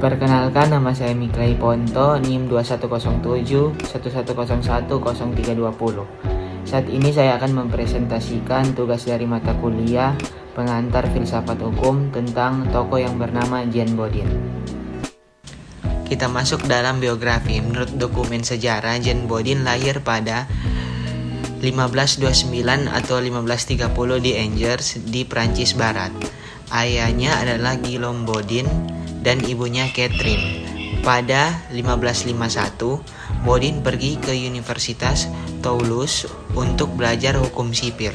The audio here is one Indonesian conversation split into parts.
Perkenalkan, nama saya Miklai Ponto, NIM 2107 1101 0320. Saat ini saya akan mempresentasikan tugas dari mata kuliah pengantar filsafat hukum tentang tokoh yang bernama Jean Bodin. Kita masuk dalam biografi. Menurut dokumen sejarah, Jean Bodin lahir pada 1529 atau 1530 di Angers di Prancis Barat. Ayahnya adalah Guillaume Bodin dan ibunya Catherine. Pada 1551, Bodin pergi ke Universitas Toulouse untuk belajar hukum sipil.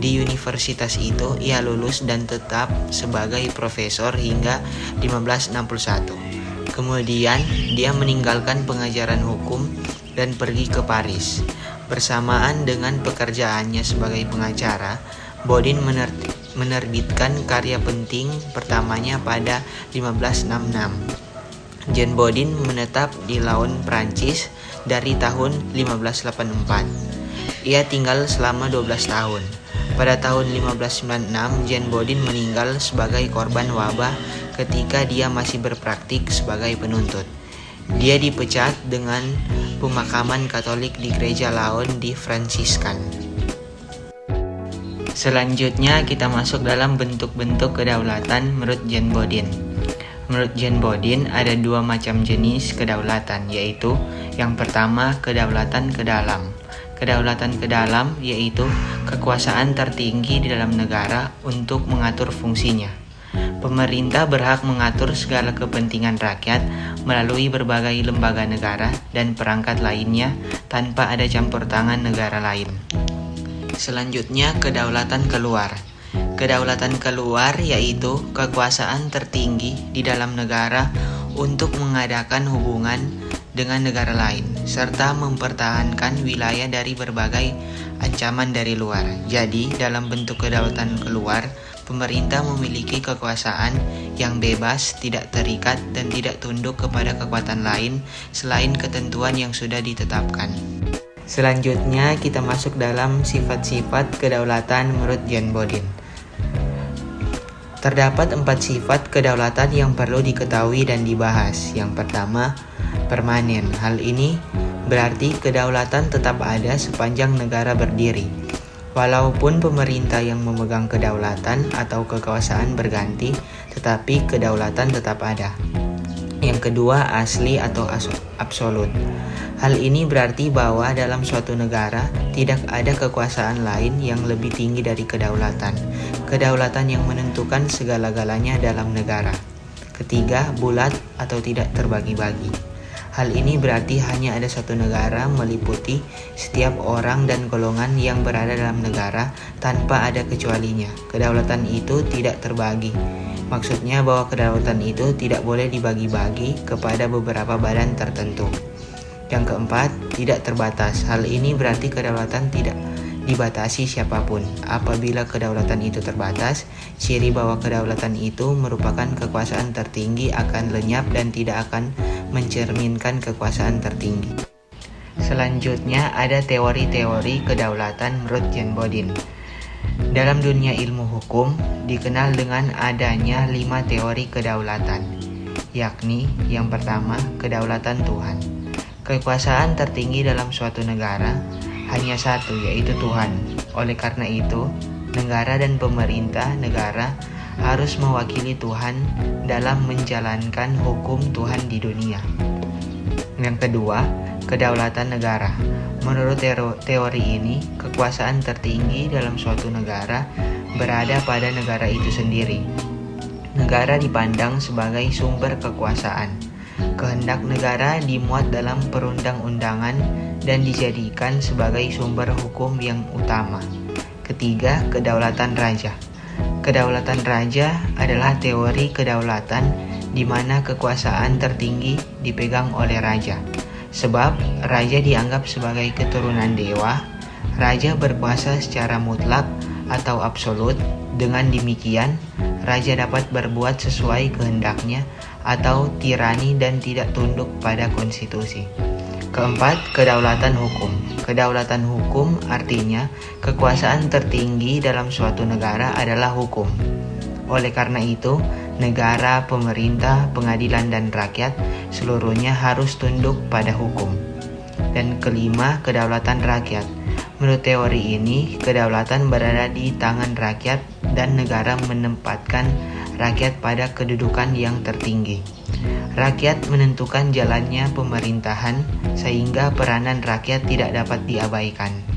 Di universitas itu ia lulus dan tetap sebagai profesor hingga 1561. Kemudian dia meninggalkan pengajaran hukum dan pergi ke Paris. Bersamaan dengan pekerjaannya sebagai pengacara, Bodin menerbitkan karya penting pertamanya pada 1566. Jean Bodin menetap di Laon, Prancis dari tahun 1584. Ia tinggal selama 12 tahun. Pada tahun 1596, Jean Bodin meninggal sebagai korban wabah ketika dia masih berpraktik sebagai penuntut. Dia dipecat dengan pemakaman Katolik di gereja Laon di Fransiskan. Selanjutnya kita masuk dalam bentuk-bentuk kedaulatan menurut Jean Bodin. Menurut Jean Bodin ada dua macam jenis kedaulatan, yaitu yang pertama kedaulatan ke dalam. Kedaulatan ke dalam yaitu kekuasaan tertinggi di dalam negara untuk mengatur fungsinya. Pemerintah berhak mengatur segala kepentingan rakyat melalui berbagai lembaga negara dan perangkat lainnya tanpa ada campur tangan negara lain. Selanjutnya, kedaulatan keluar. Kedaulatan keluar yaitu kekuasaan tertinggi di dalam negara untuk mengadakan hubungan dengan negara lain serta mempertahankan wilayah dari berbagai ancaman dari luar. Jadi, dalam bentuk kedaulatan keluar, pemerintah memiliki kekuasaan yang bebas, tidak terikat, dan tidak tunduk kepada kekuatan lain selain ketentuan yang sudah ditetapkan. Selanjutnya, kita masuk dalam sifat-sifat kedaulatan menurut Jean Bodin. Terdapat 4 sifat kedaulatan yang perlu diketahui dan dibahas. Yang pertama, permanen. Hal ini berarti kedaulatan tetap ada sepanjang negara berdiri. Walaupun pemerintah yang memegang kedaulatan atau kekuasaan berganti, tetapi kedaulatan tetap ada. Yang kedua, asli atau absolut. Hal ini berarti bahwa dalam suatu negara tidak ada kekuasaan lain yang lebih tinggi dari kedaulatan. Kedaulatan yang menentukan segala-galanya dalam negara. Ketiga, bulat atau tidak terbagi-bagi. Hal ini berarti hanya ada satu negara meliputi setiap orang dan golongan yang berada dalam negara tanpa ada kecualinya. Kedaulatan itu tidak terbagi. Maksudnya bahwa kedaulatan itu tidak boleh dibagi-bagi kepada beberapa badan tertentu. Yang keempat, tidak terbatas. Hal ini berarti kedaulatan tidak dibatasi siapapun. Apabila kedaulatan itu terbatas, ciri bahwa kedaulatan itu merupakan kekuasaan tertinggi akan lenyap dan tidak akan mencerminkan kekuasaan tertinggi. Selanjutnya ada teori-teori kedaulatan menurut Jean Bodin. Dalam dunia ilmu hukum dikenal dengan adanya 5 teori kedaulatan, yakni yang pertama, kedaulatan Tuhan. Kekuasaan tertinggi dalam suatu negara hanya satu, yaitu Tuhan. Oleh karena itu, negara dan pemerintah negara harus mewakili Tuhan dalam menjalankan hukum Tuhan di dunia. Yang kedua, kedaulatan negara. Menurut teori ini, kekuasaan tertinggi dalam suatu negara berada pada negara itu sendiri. Negara dipandang sebagai sumber kekuasaan. Kehendak negara dimuat dalam perundang-undangan dan dijadikan sebagai sumber hukum yang utama. Ketiga, kedaulatan raja. Kedaulatan raja adalah teori kedaulatan di mana kekuasaan tertinggi dipegang oleh raja. Sebab raja dianggap sebagai keturunan dewa, raja berkuasa secara mutlak atau absolut. Dengan demikian, raja dapat berbuat sesuai kehendaknya atau tirani dan tidak tunduk pada konstitusi. Keempat, kedaulatan hukum. Kedaulatan hukum artinya kekuasaan tertinggi dalam suatu negara adalah hukum. Oleh karena itu, negara, pemerintah, pengadilan, dan rakyat seluruhnya harus tunduk pada hukum. Dan kelima, kedaulatan rakyat. Menurut teori ini, kedaulatan berada di tangan rakyat dan negara menempatkan rakyat pada kedudukan yang tertinggi. Rakyat menentukan jalannya pemerintahan sehingga peranan rakyat tidak dapat diabaikan.